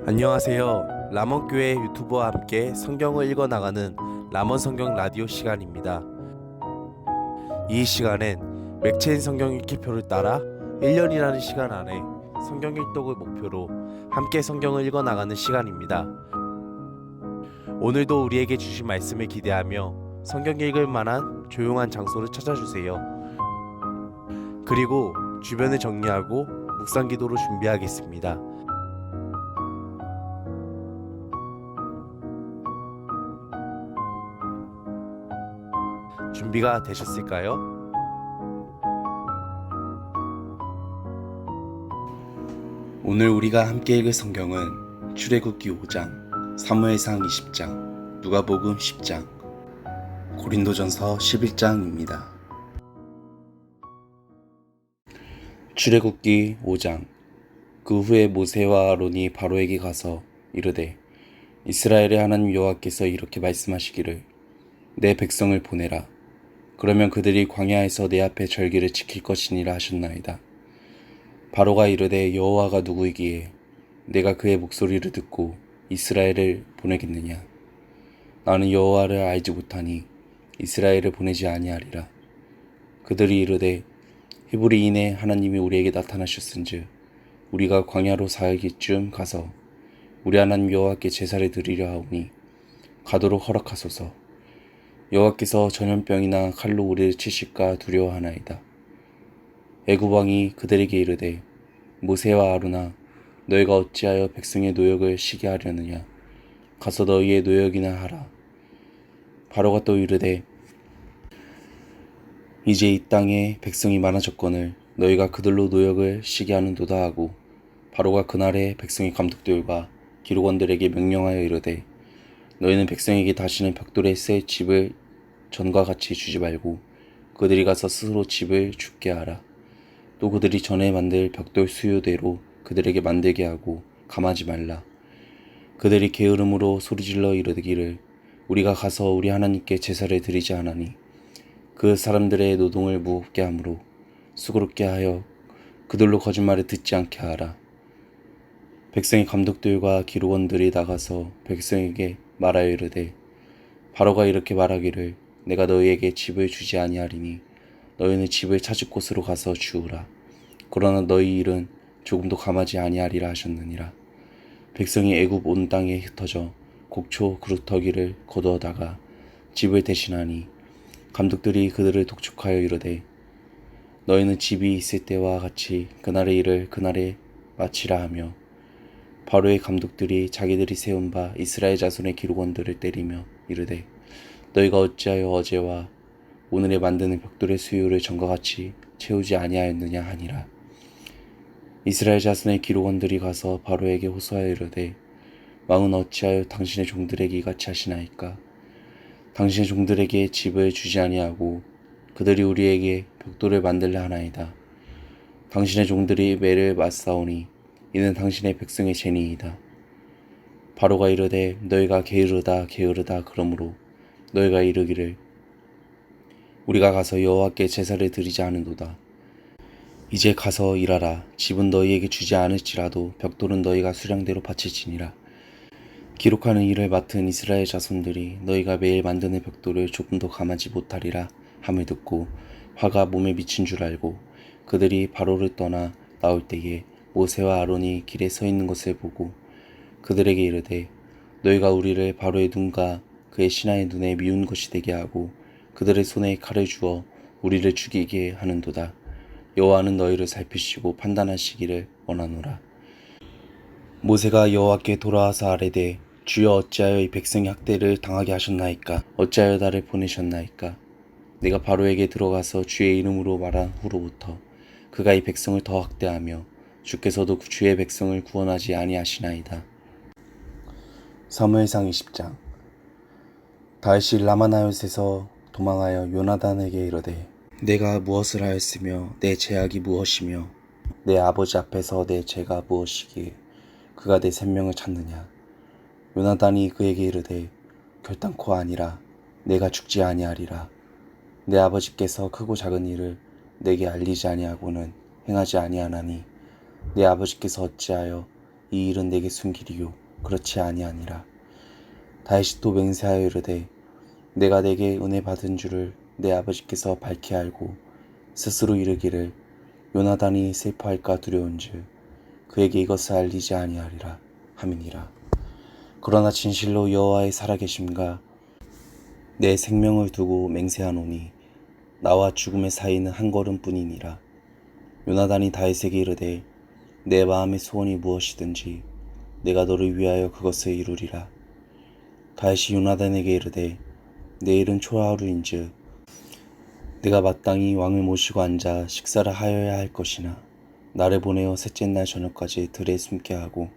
안녕하세요. 라몬교회 유튜버와 함께 성경을 읽어나가는 라몬 성경 라디오 시간입니다. 이 시간엔 맥체인 성경 읽기표를 따라 1년이라는 시간 안에 성경 일독을 목표로 함께 성경을 읽어나가는 시간입니다. 오늘도 우리에게 주신 말씀을 기대하며 성경 읽을 만한 조용한 장소를 찾아주세요. 그리고 주변을 정리하고 묵상 기도로 준비하겠습니다. 준비가 되셨을까요? 오늘 우리가 함께 읽을 성경은 출애굽기 5장, 사무엘상 20장, 누가복음 10장, 고린도전서 11장입니다. 출애굽기 5장. 그 후에 모세와 아론이 바로에게 가서 이르되, 이스라엘의 하나님 여호와께서 이렇게 말씀하시기를, 내 백성을 보내라. 그러면 그들이 광야에서 내 앞에 절기를 지킬 것이니라 하셨나이다. 바로가 이르되, 여호와가 누구이기에 내가 그의 목소리를 듣고 이스라엘을 보내겠느냐? 나는 여호와를 알지 못하니 이스라엘을 보내지 아니하리라. 그들이 이르되, 히브리인의 하나님이 우리에게 나타나셨은즉 우리가 광야로 4일쯤 가서 우리 하나님 여호와께 제사를 드리려 하오니 가도록 허락하소서. 여호와께서 전염병이나 칼로 우리를 치실까 두려워하나이다. 애굽 왕이 그들에게 이르되, 모세와 아론아, 너희가 어찌하여 백성의 노역을 쉬게 하려느냐? 가서 너희의 노역이나 하라. 바로가 또 이르되, 이제 이 땅에 백성이 많아졌거늘 너희가 그들로 노역을 쉬게 하는도다 하고, 바로가 그날에 백성의 감독들과 기록원들에게 명령하여 이르되, 너희는 백성에게 다시는 벽돌에 새 집을 전과 같이 주지 말고 그들이 가서 스스로 집을 짓게 하라. 또 그들이 전에 만들 벽돌 수요대로 그들에게 만들게 하고 감하지 말라. 그들이 게으름으로 소리질러 이르기를, 우리가 가서 우리 하나님께 제사를 드리지 않으니 그 사람들의 노동을 무겁게 하므로 수고롭게 하여 그들로 거짓말을 듣지 않게 하라. 백성의 감독들과 기록원들이 나가서 백성에게 말하여 이르되, 바로가 이렇게 말하기를, 내가 너희에게 집을 주지 아니하리니 너희는 집을 찾을 곳으로 가서 주우라. 그러나 너희 일은 조금도 감하지 아니하리라 하셨느니라. 백성이 애굽 온 땅에 흩어져 곡초 그루터기를 거두어다가 집을 대신하니 감독들이 그들을 독촉하여 이르되, 너희는 집이 있을 때와 같이 그날의 일을 그날에 마치라 하며, 바로의 감독들이 자기들이 세운 바 이스라엘 자손의 기록원들을 때리며 이르되, 너희가 어찌하여 어제와 오늘에 만드는 벽돌의 수요를 전과 같이 채우지 아니하였느냐 하니라. 이스라엘 자손의 기록원들이 가서 바로에게 호소하여 이르되, 왕은 어찌하여 당신의 종들에게 이같이 하시나이까? 당신의 종들에게 집을 주지 아니하고 그들이 우리에게 벽돌을 만들라 하나이다. 당신의 종들이 매를 맞사오니 이는 당신의 백성의 죄니이다. 바로가 이르되, 너희가 게으르다 게으르다 그러므로 너희가 이르기를, 우리가 가서 여호와께 제사를 드리지 않은도다. 이제 가서 일하라. 집은 너희에게 주지 않을지라도 벽돌은 너희가 수량대로 바칠지니라. 기록하는 일을 맡은 이스라엘 자손들이 너희가 매일 만드는 벽돌을 조금도 감하지 못하리라 함을 듣고 화가 몸에 미친 줄 알고, 그들이 바로를 떠나 나올 때에 모세와 아론이 길에 서 있는 것을 보고 그들에게 이르되, 너희가 우리를 바로의 눈과 그의 신하의 눈에 미운 것이 되게 하고 그들의 손에 칼을 주어 우리를 죽이게 하는도다. 여호와는 너희를 살피시고 판단하시기를 원하노라. 모세가 여호와께 돌아와서 아뢰되, 주여 어찌하여 이 백성의 학대를 당하게 하셨나이까? 어찌하여 나를 보내셨나이까? 내가 바로에게 들어가서 주의 이름으로 말한 후로부터 그가 이 백성을 더 학대하며 주께서도 주의 백성을 구원하지 아니하시나이다. 사무엘상 20장. 다윗이 라마나요에서 도망하여 요나단에게 이르되, 내가 무엇을 하였으며 내 죄악이 무엇이며 내 아버지 앞에서 내 죄가 무엇이기에 그가 내 생명을 찾느냐? 요나단이 그에게 이르되, 결단코 아니라 내가 죽지 아니하리라. 내 아버지께서 크고 작은 일을 내게 알리지 아니하고는 행하지 아니하나니 내 아버지께서 어찌하여 이 일은 내게 숨기리요 그렇지 아니하니라. 다윗이 또 맹세하여 이르되 내가 내게 은혜 받은 줄을 내 아버지께서 밝히 알고 스스로 이르기를 요나단이 슬퍼할까 두려운즉 그에게 이것을 알리지 아니하리라 함이니라. 그러나 진실로 여호와의 살아계심과 내 생명을 두고 맹세하노니 나와 죽음의 사이는 한 걸음뿐이니라. 요나단이 다윗에게 이르되 내 마음의 소원이 무엇이든지 내가 너를 위하여 그것을 이루리라. 다윗이 요나단에게 이르되 내일은 초하루인즉 내가 마땅히 왕을 모시고 앉아 식사를 하여야 할 것이나 나를 보내어 셋째 날 저녁까지 들에 숨게 하고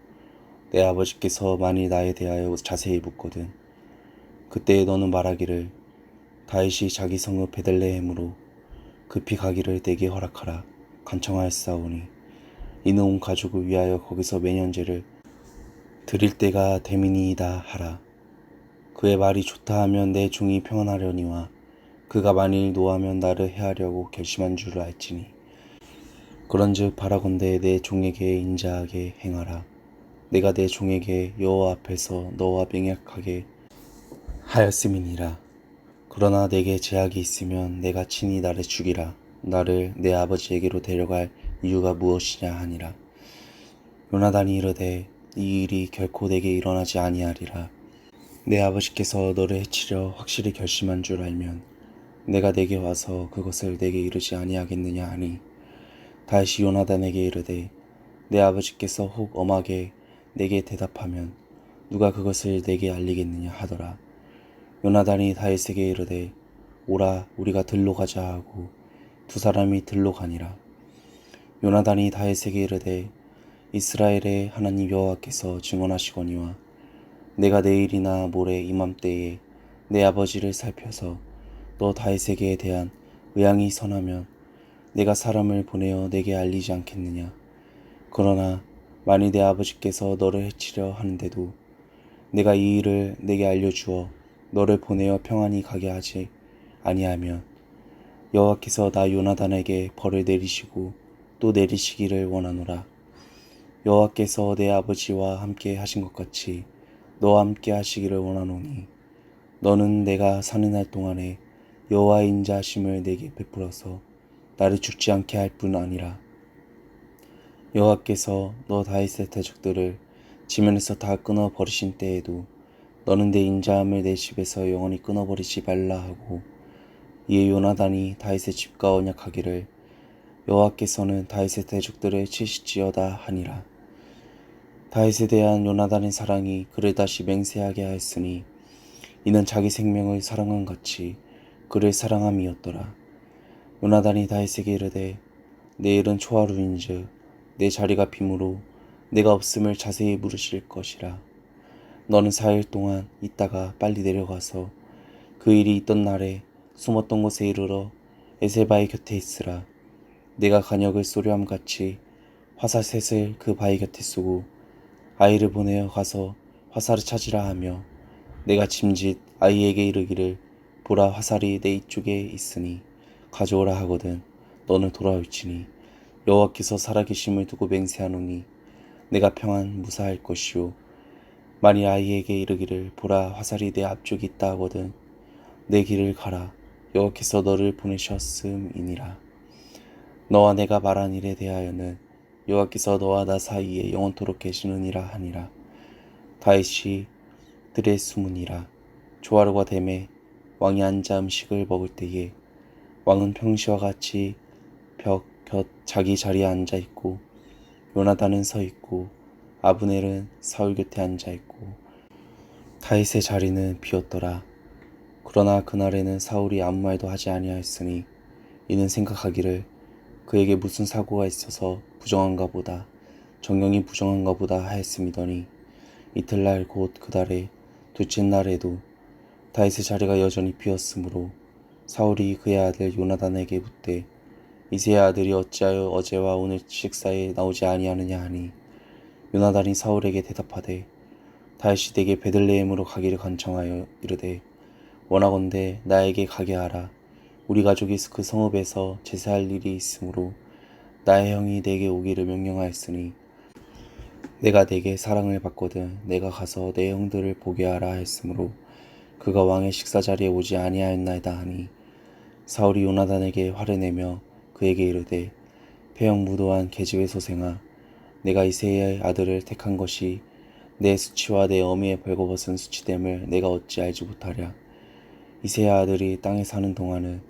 내 아버지께서 만일 나에 대하여 자세히 묻거든 그때에 너는 말하기를 다윗이 자기 성읍 베들레헴으로 급히 가기를 내게 허락하라 간청하였사오니 이는 온 가족을 위하여 거기서 매년제를 드릴 때가 되미니이다 하라. 그의 말이 좋다 하면 내 종이 평안하려니와 그가 만일 노하면 나를 해하려고 결심한 줄을 알지니 그런즉 바라건대 내 종에게 인자하게 행하라. 내가 내 종에게 여호와 앞에서 너와 맹약하게 하였음이니라. 그러나 내게 제약이 있으면 내가 친히 나를 죽이라. 나를 내 아버지에게로 데려갈 이유가 무엇이냐 하니라. 요나단이 이르되 이 일이 결코 내게 일어나지 아니하리라. 내 아버지께서 너를 해치려 확실히 결심한 줄 알면 내가 내게 와서 그것을 내게 이르지 아니하겠느냐 하니 다윗이 요나단에게 이르되 내 아버지께서 혹 엄하게 내게 대답하면 누가 그것을 내게 알리겠느냐 하더라. 요나단이 다윗에게 이르되 오라 우리가 들로 가자 하고 두 사람이 들로 가니라. 요나단이 다윗에게 이르되 이스라엘의 하나님 여호와께서 증언하시거니와 내가 내일이나 모레 이맘때에 내 아버지를 살펴서 너 다윗에게 대한 의향이 선하면 내가 사람을 보내어 내게 알리지 않겠느냐. 그러나 만일 내 아버지께서 너를 해치려 하는데도 내가 이 일을 내게 알려주어 너를 보내어 평안히 가게 하지 아니하면 여호와께서 나 요나단에게 벌을 내리시고 또 내리시기를 원하노라. 여호와께서 내 아버지와 함께 하신 것 같이 너와 함께 하시기를 원하노니 너는 내가 사는 날 동안에 여호와의 인자하심을 내게 베풀어서 나를 죽지 않게 할 뿐 아니라 여호와께서 너 다윗의 대적들을 지면에서 다 끊어 버리신 때에도 너는 내 인자함을 내 집에서 영원히 끊어버리지 말라 하고 이에 요나단이 다윗의 집과 언약하기를 여호와께서는 다윗의 대적들을 치실지어다 하니라. 다윗에 대한 요나단의 사랑이 그를 다시 맹세하게 하였으니 이는 자기 생명을 사랑한 같이 그를 사랑함이었더라. 요나단이 다윗에게 이르되 내일은 초하루인즉 내 자리가 빈으로 내가 없음을 자세히 물으실 것이라. 너는 4일 동안 있다가 빨리 내려가서 그 일이 있던 날에 숨었던 곳에 이르러 에셀바위 곁에 있으라. 내가 간역을 쏘려함같이 화살셋을 그 바위 곁에 쏘고 아이를 보내어 가서 화살을 찾으라 하며 내가 짐짓 아이에게 이르기를 보라 화살이 내 이쪽에 있으니 가져오라 하거든 너는 돌아올지니 여호와께서 살아계심을 두고 맹세하노니 내가 평안 무사할 것이요 만일 아이에게 이르기를 보라 화살이 내 앞쪽에 있다 하거든 내 길을 가라 여호와께서 너를 보내셨음이니라. 너와 내가 말한 일에 대하여는 여호와께서 너와 나 사이에 영원토록 계시느니라 하니라. 다윗이 들에 숨으니라. 조하루가 되매 왕이 앉아 음식을 먹을 때에 왕은 평시와 같이 벽 곁 자기 자리에 앉아 있고 요나단은 서 있고 아브넬은 사울 곁에 앉아 있고 다윗의 자리는 비었더라. 그러나 그날에는 사울이 아무 말도 하지 아니하였으니 이는 생각하기를 그에게 무슨 사고가 있어서 부정한가 보다 정령이 부정한가 보다 하였음이더니 이틀날 곧 그 달에 둘째 날에도 다윗의 자리가 여전히 비었으므로 사울이 그의 아들 요나단에게 묻되 이새의 아들이 어찌하여 어제와 오늘 식사에 나오지 아니하느냐 하니 요나단이 사울에게 대답하되 다윗이 내게 베들레헴으로 가기를 간청하여 이르되 원하건대 나에게 가게 하라. 우리 가족이 그 성읍에서 제사할 일이 있으므로 나의 형이 내게 오기를 명령하였으니 내가 네게 사랑을 받거든 내가 가서 내 형들을 보게 하라 했으므로 그가 왕의 식사 자리에 오지 아니하였나이다 하니 사울이 요나단에게 화를 내며 그에게 이르되 패형무도한 계집의 소생아 내가 이새의 아들을 택한 것이 내 수치와 내 어미의 벌거벗은 수치됨을 내가 어찌 알지 못하랴. 이새의 아들이 땅에 사는 동안은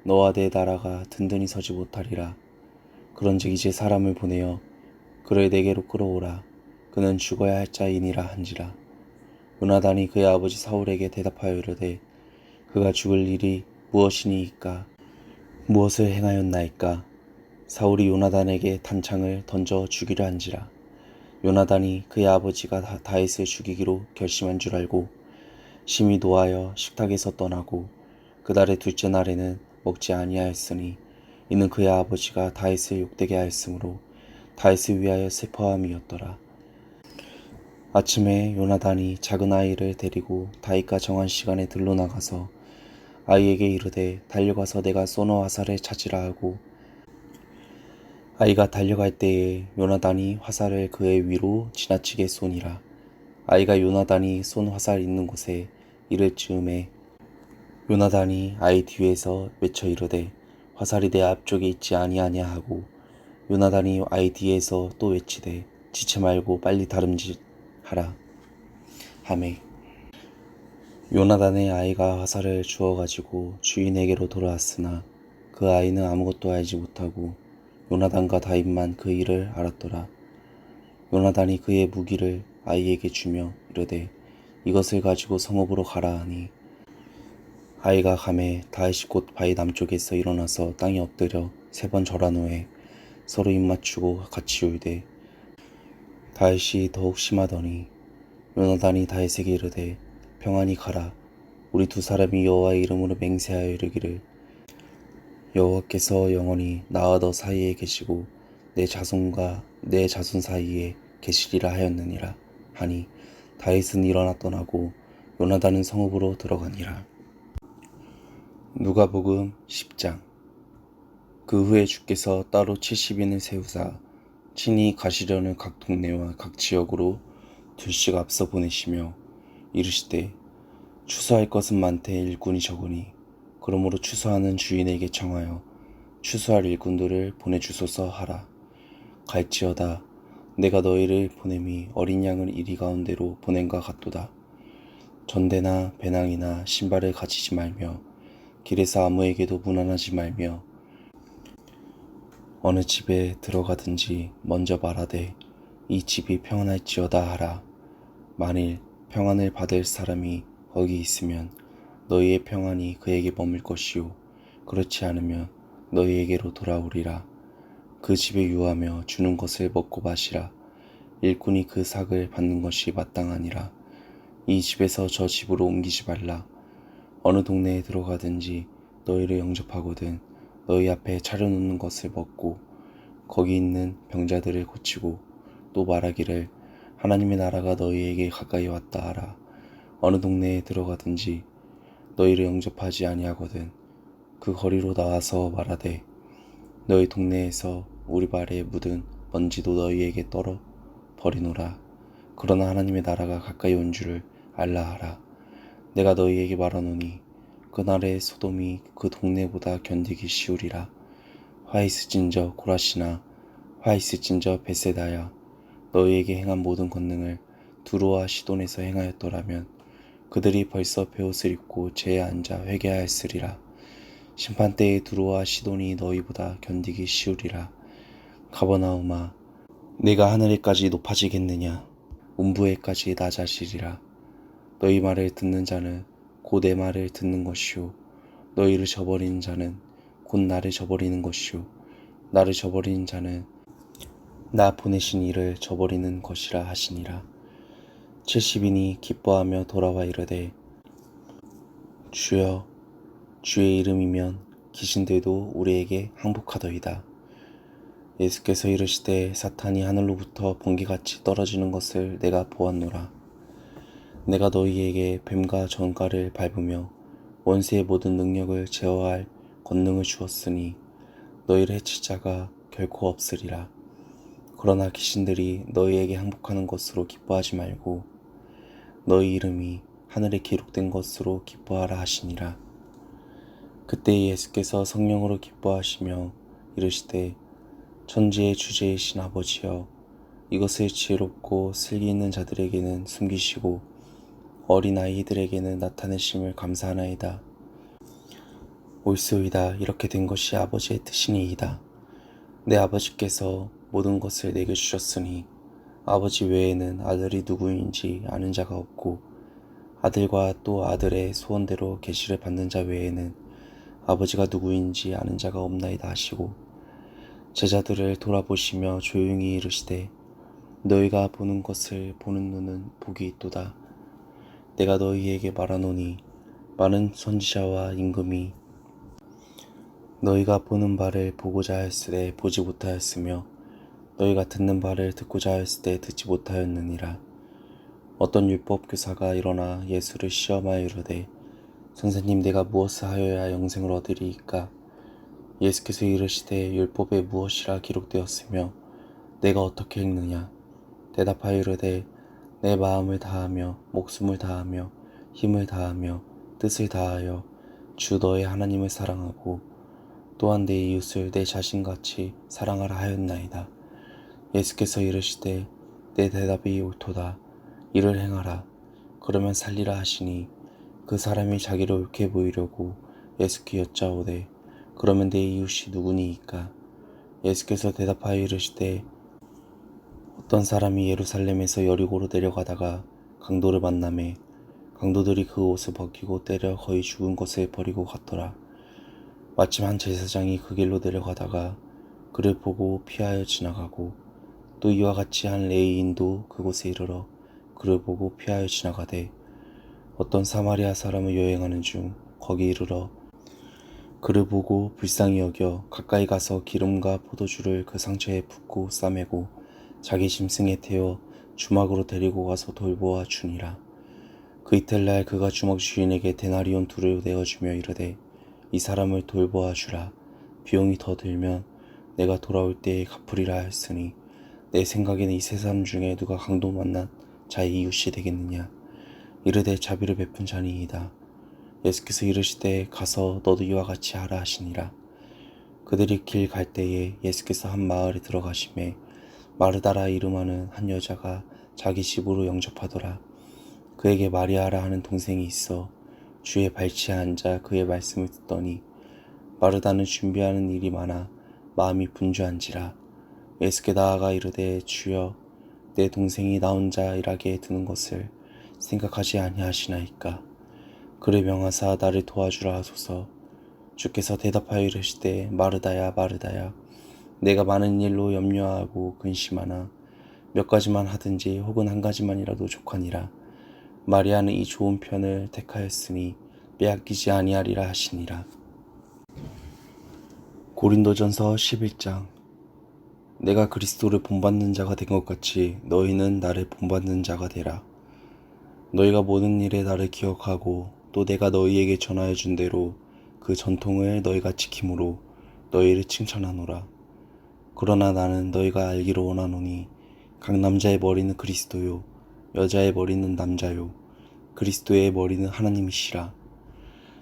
너와 내 나라가 든든히 서지 못하리라. 그런즉 이제 사람을 보내어 그를 내게로 끌어오라. 그는 죽어야 할 자이니라 한지라. 요나단이 그의 아버지 사울에게 대답하여 이르되 그가 죽을 일이 무엇이니이까 무엇을 행하였나이까. 사울이 요나단에게 단창을 던져 죽이려 한지라. 요나단이 그의 아버지가 다윗을 죽이기로 결심한 줄 알고 심히 노하여 식탁에서 떠나고 그달의 둘째 날에는 먹지 아니하였으니 이는 그의 아버지가 다윗을 욕되게 하였으므로 다윗을 위하여 슬퍼함이었더라. 아침에 요나단이 작은 아이를 데리고 다윗과 정한 시간에 들로 나가서 아이에게 이르되 달려가서 내가 쏘는 화살을 찾으라 하고 아이가 달려갈 때에 요나단이 화살을 그의 위로 지나치게 쏘니라. 아이가 요나단이 쏜 화살 있는 곳에 이를 즈음에 요나단이 아이 뒤에서 외쳐 이르되 화살이 내 앞쪽에 있지 아니하냐 하고 요나단이 아이 뒤에서 또 외치되 지체 말고 빨리 다름질하라 하매 요나단의 아이가 화살을 주워 가지고 주인에게로 돌아왔으나 그 아이는 아무것도 알지 못하고 요나단과 다윗만 그 일을 알았더라. 요나단이 그의 무기를 아이에게 주며 이르되 이것을 가지고 성읍으로 가라 하니 아이가 가매 다윗이 곧 바위 남쪽에서 일어나서 땅에 엎드려 3번 절한 후에 서로 입맞추고 같이 울되 다윗이 더욱 심하더니 요나단이 다윗에게 이르되 평안히 가라. 우리 두 사람이 여호와의 이름으로 맹세하여 이르기를 여호와께서 영원히 나와 너 사이에 계시고 내 자손과 내 자손 사이에 계시리라 하였느니라 하니 다윗은 일어나 떠나고 요나단은 성읍으로 들어가니라. 누가복음 10장. 그 후에 주께서 따로 70인을 세우사 친히 가시려는 각 동네와 각 지역으로 둘씩 앞서 보내시며 이르시되 추수할 것은 많되 일꾼이 적으니 그러므로 추수하는 주인에게 청하여 추수할 일꾼들을 보내주소서 하라. 갈지어다 내가 너희를 보냄이 어린 양을 이리 가운데로 보낸과 같도다. 전대나 배낭이나 신발을 가지지 말며 길에서 아무에게도 문안하지 말며 어느 집에 들어가든지 먼저 말하되 이 집이 평안할지어다 하라. 만일 평안을 받을 사람이 거기 있으면 너희의 평안이 그에게 머물 것이요 그렇지 않으면 너희에게로 돌아오리라. 그 집에 유하며 주는 것을 먹고 마시라. 일꾼이 그 삭을 받는 것이 마땅하니라. 이 집에서 저 집으로 옮기지 말라. 어느 동네에 들어가든지 너희를 영접하거든 너희 앞에 차려놓는 것을 먹고 거기 있는 병자들을 고치고 또 말하기를 하나님의 나라가 너희에게 가까이 왔다 하라. 어느 동네에 들어가든지 너희를 영접하지 아니하거든 그 거리로 나와서 말하되 너희 동네에서 우리 발에 묻은 먼지도 너희에게 떨어 버리노라. 그러나 하나님의 나라가 가까이 온 줄을 알라 하라. 내가 너희에게 말하노니 그날의 소돔이 그 동네보다 견디기 쉬우리라. 화 있을진저 고라시나 화 있을진저 베세다야 너희에게 행한 모든 권능을 두로와 시돈에서 행하였더라면 그들이 벌써 베옷을 입고 죄에 앉아 회개하였으리라. 심판때에 두로와 시돈이 너희보다 견디기 쉬우리라. 가버나움아 내가 하늘에까지 높아지겠느냐 운부에까지 낮아지리라. 너희 말을 듣는 자는 곧 내 말을 듣는 것이요 너희를 저버리는 자는 곧 나를 저버리는 것이요 나를 저버리는 자는 나 보내신 이를 저버리는 것이라 하시니라. 70인이 기뻐하며 돌아와 이르되 주여 주의 이름이면 귀신들도 우리에게 항복하더이다. 예수께서 이르시되 사탄이 하늘로부터 번개같이 떨어지는 것을 내가 보았노라. 내가 너희에게 뱀과 전갈을 밟으며 원수의 모든 능력을 제어할 권능을 주었으니 너희를 해칠 자가 결코 없으리라. 그러나 귀신들이 너희에게 항복하는 것으로 기뻐하지 말고 너희 이름이 하늘에 기록된 것으로 기뻐하라 하시니라. 그때 예수께서 성령으로 기뻐하시며 이르시되 천지의 주제이신 아버지여, 이것을 지혜롭고 슬기 있는 자들에게는 숨기시고 어린 아이들에게는 나타내심을 감사하나이다. 옳소이다. 이렇게 된 것이 아버지의 뜻이니이다. 내 아버지께서 모든 것을 내게 주셨으니 아버지 외에는 아들이 누구인지 아는 자가 없고 아들과 또 아들의 소원대로 계시를 받는 자 외에는 아버지가 누구인지 아는 자가 없나이다 하시고 제자들을 돌아보시며 조용히 이르시되 너희가 보는 것을 보는 눈은 복이 있도다. 내가 너희에게 말하노니 많은 선지자와 임금이 너희가 보는 바를 보고자 하였으되 보지 못하였으며 너희가 듣는 바를 듣고자 하였으되 듣지 못하였느니라. 어떤 율법 교사가 일어나 예수를 시험하여 이르되 선생님, 내가 무엇을 하여야 영생을 얻으리이까? 예수께서 이르시되 율법에 무엇이라 기록되었으며 내가 어떻게 읽느냐? 대답하여 이르되 내 마음을 다하며 목숨을 다하며 힘을 다하며 뜻을 다하여 주 너의 하나님을 사랑하고 또한 내 이웃을 내 자신같이 사랑하라 하였나이다. 예수께서 이르시되 내 대답이 옳도다. 이를 행하라. 그러면 살리라 하시니 그 사람이 자기를 옳게 보이려고 예수께 여짜오되 그러면 내 이웃이 누구니이까? 예수께서 대답하여 이르시되 어떤 사람이 예루살렘에서 여리고로 내려가다가 강도를 만나매 강도들이 그 옷을 벗기고 때려 거의 죽은 것을 버리고 갔더라. 마침 한 제사장이 그 길로 내려가다가 그를 보고 피하여 지나가고 또 이와 같이 한 레위인도 그곳에 이르러 그를 보고 피하여 지나가되 어떤 사마리아 사람을 여행하는 중 거기 이르러 그를 보고 불쌍히 여겨 가까이 가서 기름과 포도주를 그 상처에 붓고 싸매고 자기 짐승에 태워 주막으로 데리고 가서 돌보아 주니라. 그 이튿날 그가 주막 주인에게 데나리온 둘을 내어주며 이르되 이 사람을 돌보아 주라. 비용이 더 들면 내가 돌아올 때에 갚으리라 하였으니 내 생각에는 이 세 사람 중에 누가 강도 만난 자의 이웃이 되겠느냐? 이르되 자비를 베푼 자니이다. 예수께서 이르시되 가서 너도 이와 같이 하라 하시니라. 그들이 길 갈 때에 예수께서 한 마을에 들어가시매 마르다라 이름하는 한 여자가 자기 집으로 영접하더라. 그에게 마리아라 하는 동생이 있어 주의 발치에 앉아 그의 말씀을 듣더니 마르다는 준비하는 일이 많아 마음이 분주한지라. 예수께 나아가 이르되 주여, 내 동생이 나 혼자 일하게 두는 것을 생각하지 아니하시나이까? 그를 명하사 나를 도와주라 하소서. 주께서 대답하여 이르시되 마르다야 마르다야, 내가 많은 일로 염려하고 근심하나 몇 가지만 하든지 혹은 한 가지만이라도 족하니라. 마리아는 이 좋은 편을 택하였으니 빼앗기지 아니하리라 하시니라. 고린도전서 11장. 내가 그리스도를 본받는 자가 된 것 같이 너희는 나를 본받는 자가 되라. 너희가 모든 일에 나를 기억하고 또 내가 너희에게 전하여 준 대로 그 전통을 너희가 지킴으로 너희를 칭찬하노라. 그러나 나는 너희가 알기를 원하노니 각 남자의 머리는 그리스도요 여자의 머리는 남자요 그리스도의 머리는 하나님이시라.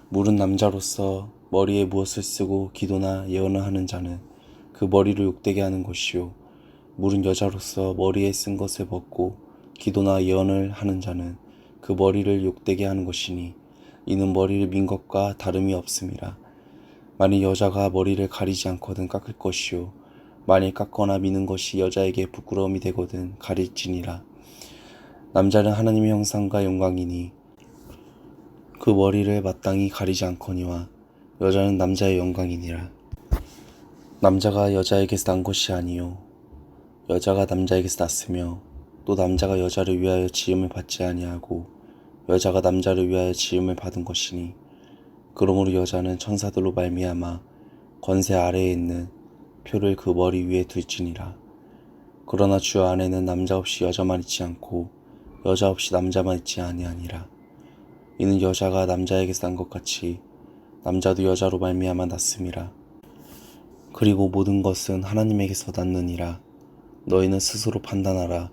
물은 남자로서 머리에 무엇을 쓰고 기도나 예언을 하는 자는 그 머리를 욕되게 하는 것이요, 물은 여자로서 머리에 쓴 것을 벗고 기도나 예언을 하는 자는 그 머리를 욕되게 하는 것이니 이는 머리를 민 것과 다름이 없음이라. 만일 여자가 머리를 가리지 않거든 깎을 것이요, 만일 깎거나 미는 것이 여자에게 부끄러움이 되거든 가릴지니라. 남자는 하나님의 형상과 영광이니 그 머리를 마땅히 가리지 않거니와 여자는 남자의 영광이니라. 남자가 여자에게서 난 것이 아니요 여자가 남자에게서 났으며 또 남자가 여자를 위하여 지음을 받지 아니하고 여자가 남자를 위하여 지음을 받은 것이니 그러므로 여자는 천사들로 말미암아 권세 아래에 있는 표를 그 머리 위에 둘지니라. 그러나 주 안에는 남자 없이 여자만 있지 않고 여자 없이 남자만 있지 아니하니라. 이는 여자가 남자에게서 난 것 같이 남자도 여자로 말미암아 났음이라. 그리고 모든 것은 하나님에게서 났느니라. 너희는 스스로 판단하라.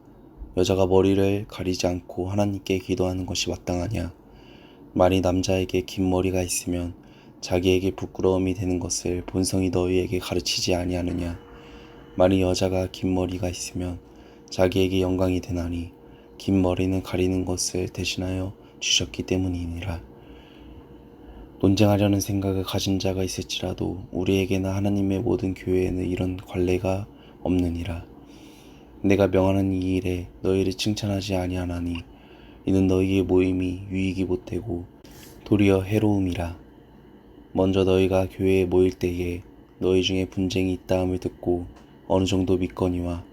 여자가 머리를 가리지 않고 하나님께 기도하는 것이 마땅하냐? 만일 남자에게 긴 머리가 있으면 자기에게 부끄러움이 되는 것을 본성이 너희에게 가르치지 아니하느냐? 만일 여자가 긴 머리가 있으면 자기에게 영광이 되나니 긴 머리는 가리는 것을 대신하여 주셨기 때문이니라. 논쟁하려는 생각을 가진 자가 있을지라도 우리에게나 하나님의 모든 교회에는 이런 관례가 없느니라. 내가 명하는 이 일에 너희를 칭찬하지 아니하나니 이는 너희의 모임이 유익이 못되고 도리어 해로움이라. 먼저 너희가 교회에 모일 때에 너희 중에 분쟁이 있다함을 듣고 어느 정도 믿거니와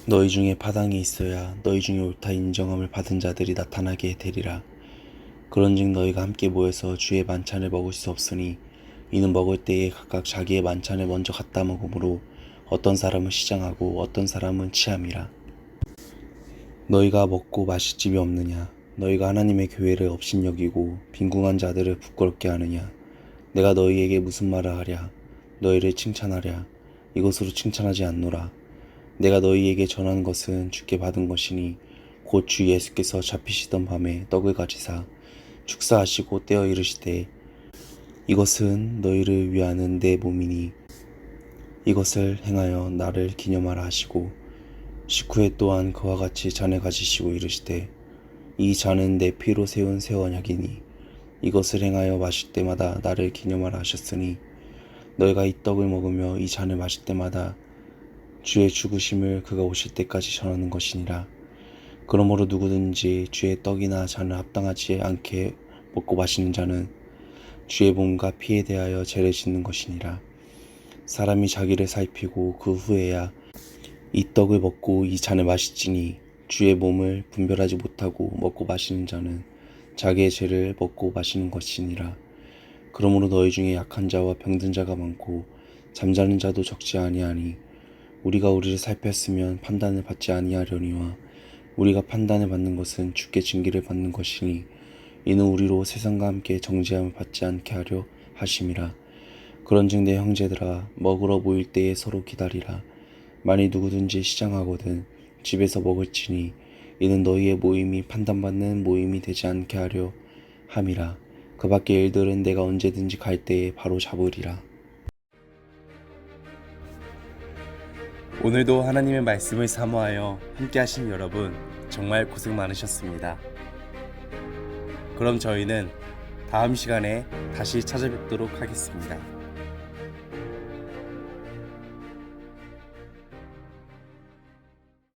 너희 중에 파당이 있어야 너희 중에 옳다 인정함을 받은 자들이 나타나게 되리라. 그런즉 너희가 함께 모여서 주의 만찬을 먹을 수 없으니 이는 먹을 때에 각각 자기의 만찬을 먼저 갖다 먹으므로 어떤 사람은 시장하고 어떤 사람은 취함이라. 너희가 먹고 마실 집이 없느냐? 너희가 하나님의 교회를 업신여기고 빈궁한 자들을 부끄럽게 하느냐? 내가 너희에게 무슨 말을 하랴? 너희를 칭찬하랴? 이것으로 칭찬하지 않노라. 내가 너희에게 전하는 것은 주께 받은 것이니 곧 주 예수께서 잡히시던 밤에 떡을 가지사 축사하시고 떼어 이르시되 이것은 너희를 위하는 내 몸이니 이것을 행하여 나를 기념하라 하시고 식후에 또한 그와 같이 잔을 가지시고 이르시되 이 잔은 내 피로 세운 새 언약이니 이것을 행하여 마실 때마다 나를 기념하라 하셨으니 너희가 이 떡을 먹으며 이 잔을 마실 때마다 주의 죽으심을 그가 오실 때까지 전하는 것이니라. 그러므로 누구든지 주의 떡이나 잔을 합당하지 않게 먹고 마시는 자는 주의 몸과 피에 대하여 죄를 짓는 것이니라. 사람이 자기를 살피고 그 후에야 이 떡을 먹고 이 잔을 마실지니 주의 몸을 분별하지 못하고 먹고 마시는 자는 자기의 죄를 먹고 마시는 것이니라. 그러므로 너희 중에 약한 자와 병든 자가 많고 잠자는 자도 적지 아니하니 우리가 우리를 살폈으면 판단을 받지 아니하려니와 우리가 판단을 받는 것은 주께 징계를 받는 것이니 이는 우리로 세상과 함께 정죄함을 받지 않게 하려 하심이라. 그런즉 내 형제들아 먹으러 모일 때에 서로 기다리라. 만일 누구든지 시장하거든 집에서 먹을지니 이는 너희의 모임이 판단받는 모임이 되지 않게 하려 함이라. 그 밖의 일들은 내가 언제든지 갈 때에 바로 잡으리라. 오늘도 하나님의 말씀을 사모하여 함께 하신 여러분 정말 고생 많으셨습니다. 그럼 저희는 다음 시간에 다시 찾아뵙도록 하겠습니다.